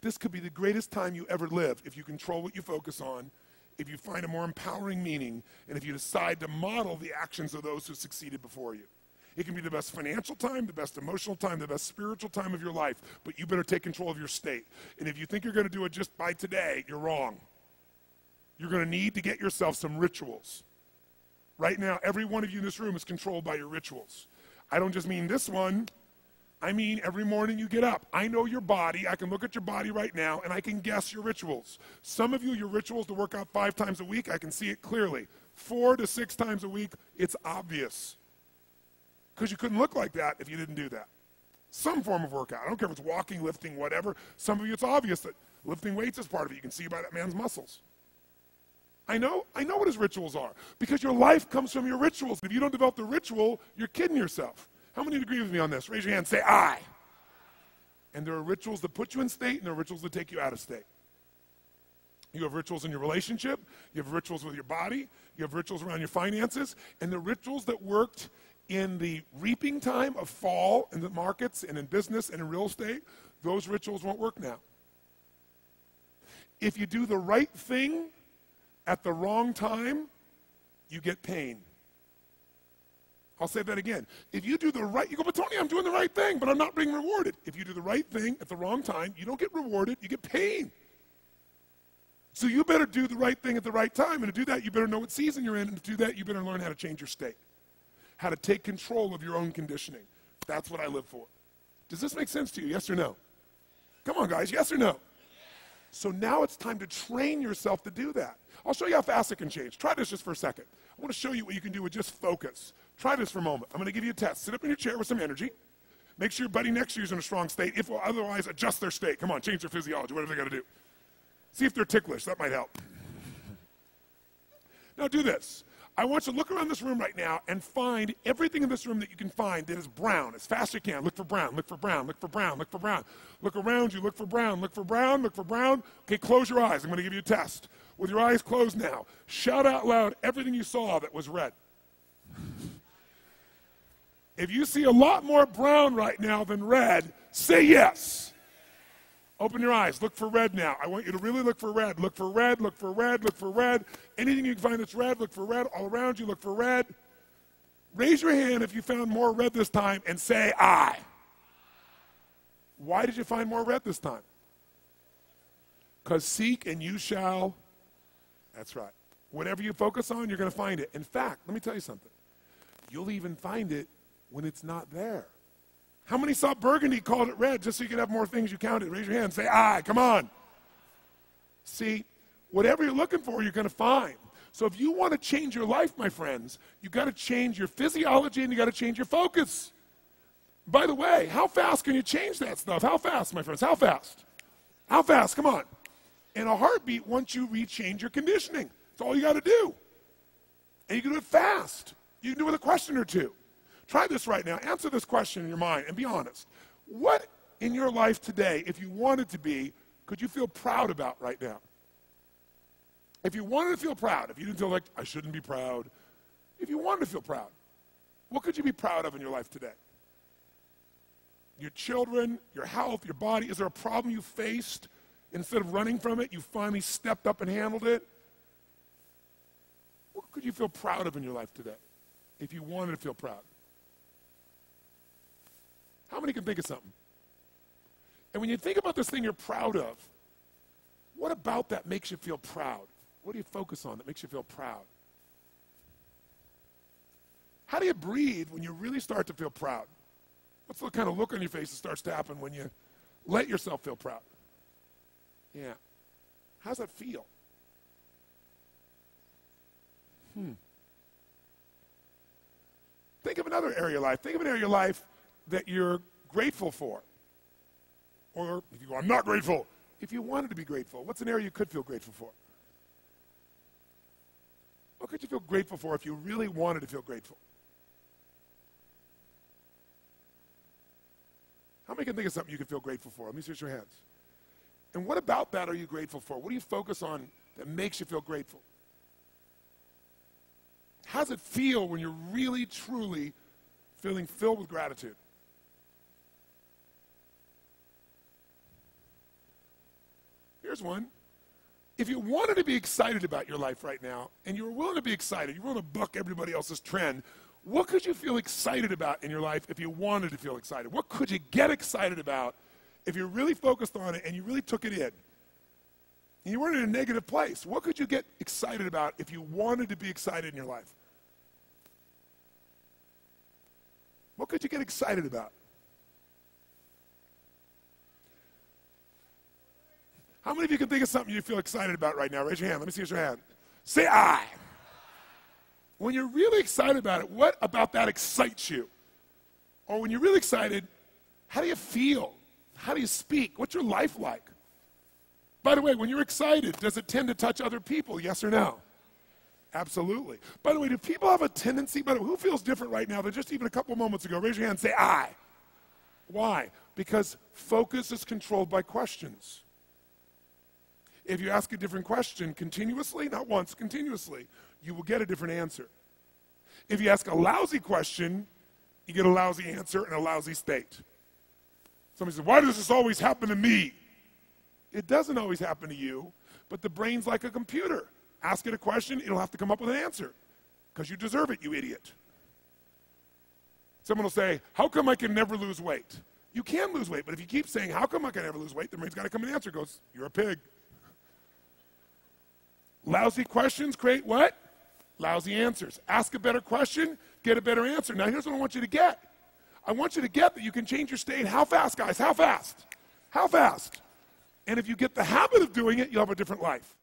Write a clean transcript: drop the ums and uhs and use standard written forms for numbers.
this could be the greatest time you ever live if you control what you focus on, if you find a more empowering meaning, and if you decide to model the actions of those who succeeded before you. It can be the best financial time, the best emotional time, the best spiritual time of your life, but you better take control of your state. And if you think you're going to do it just by today, you're wrong. You're going to need to get yourself some rituals. Right now, every one of you in this room is controlled by your rituals. I don't just mean this one. I mean every morning you get up. I know your body. I can look at your body right now, and I can guess your rituals. Some of you, your rituals to work out 5 times a week, I can see it clearly. 4 to 6 times a week, it's obvious. Because you couldn't look like that if you didn't do that. Some form of workout. I don't care if it's walking, lifting, whatever. Some of you, it's obvious that lifting weights is part of it. You can see by that man's muscles. I know what his rituals are. Because your life comes from your rituals. If you don't develop the ritual, you're kidding yourself. How many agree with me on this? Raise your hand, say I. And there are rituals that put you in state, and there are rituals that take you out of state. You have rituals in your relationship. You have rituals with your body. You have rituals around your finances. And the rituals that worked in the reaping time of fall in the markets and in business and in real estate, those rituals won't work now. If you do the right thing at the wrong time, you get pain. I'll say that again. If you do the right, you go, but Tony, I'm doing the right thing, but I'm not being rewarded. If you do the right thing at the wrong time, you don't get rewarded, you get pain. So you better do the right thing at the right time, and to do that, you better know what season you're in, and to do that, you better learn how to change your state. How to take control of your own conditioning. That's what I live for. Does this make sense to you, yes or no? Come on, guys, yes or no? So now it's time to train yourself to do that. I'll show you how fast it can change. Try this just for a second. I want to show you what you can do with just focus. Try this for a moment. I'm going to give you a test. Sit up in your chair with some energy. Make sure your buddy next to you is in a strong state. If otherwise, adjust their state. Come on, change their physiology, whatever they got to do. See if they're ticklish. That might help. Now do this. I want you to look around this room right now and find everything in this room that you can find that is brown as fast as you can. Look for brown, look for brown, look for brown, look for brown. Look around you, look for brown, look for brown, look for brown. Okay, close your eyes. I'm going to give you a test. With your eyes closed now, shout out loud everything you saw that was red. If you see a lot more brown right now than red, say yes. Open your eyes. Look for red now. I want you to really look for red. Look for red, look for red, look for red. Anything you can find that's red, look for red. All around you, look for red. Raise your hand if you found more red this time and say I. Why did you find more red this time? Because seek and you shall. That's right. Whatever you focus on, you're going to find it. In fact, let me tell you something. You'll even find it when it's not there. How many saw burgundy, called it red, just so you could have more things you counted? Raise your hand, say aye, come on. See, whatever you're looking for, you're going to find. So if you want to change your life, my friends, you've got to change your physiology and you've got to change your focus. By the way, how fast can you change that stuff? How fast, my friends? How fast? How fast? Come on. In a heartbeat, once you rechange your conditioning. That's all you got to do. And you can do it fast. You can do it with a question or two. Try this right now. Answer this question in your mind and be honest. What in your life today, if you wanted to be, could you feel proud about right now? If you wanted to feel proud, if you didn't feel like, I shouldn't be proud, if you wanted to feel proud, what could you be proud of in your life today? Your children, your health, your body. Is there a problem you faced? Instead of running from it, you finally stepped up and handled it? What could you feel proud of in your life today if you wanted to feel proud? How many can think of something? And when you think about this thing you're proud of, what about that makes you feel proud? What do you focus on that makes you feel proud? How do you breathe when you really start to feel proud? What's the kind of look on your face that starts to happen when you let yourself feel proud? Yeah. How's that feel? Think of another area of your life. Think of an area of your life that you're grateful for. Or if you go, I'm not grateful. If you wanted to be grateful, what's an area you could feel grateful for? What could you feel grateful for if you really wanted to feel grateful? How many can think of something you could feel grateful for? Let me see your hands. And what about that are you grateful for? What do you focus on that makes you feel grateful? How does it feel when you're really, truly feeling filled with gratitude? Here's one. If you wanted to be excited about your life right now, and you were willing to be excited, you were willing to buck everybody else's trend, what could you feel excited about in your life if you wanted to feel excited? What could you get excited about if you really focused on it and you really took it in? And you weren't in a negative place. What could you get excited about if you wanted to be excited in your life? What could you get excited about? How many of you can think of something you feel excited about right now? Raise your hand. Let me see your hand. Say I. When you're really excited about it, what about that excites you? Or when you're really excited, how do you feel? How do you speak? What's your life like? By the way, when you're excited, does it tend to touch other people, yes or no? Absolutely. By the way, do people have a tendency, who feels different right now than just even a couple moments ago? Raise your hand and say I. Why? Because focus is controlled by questions. If you ask a different question continuously, not once, continuously, you will get a different answer. If you ask a lousy question, you get a lousy answer and a lousy state. Somebody says, why does this always happen to me? It doesn't always happen to you, but the brain's like a computer. Ask it a question, it'll have to come up with an answer because you deserve it, you idiot. Someone will say, how come I can never lose weight? You can lose weight, but if you keep saying, how come I can never lose weight, the brain's got to come with an answer. It goes, you're a pig. Lousy questions create what? Lousy answers. Ask a better question, get a better answer. Now here's what I want you to get. I want you to get that you can change your state. How fast, guys? How fast? How fast? And if you get the habit of doing it, you'll have a different life.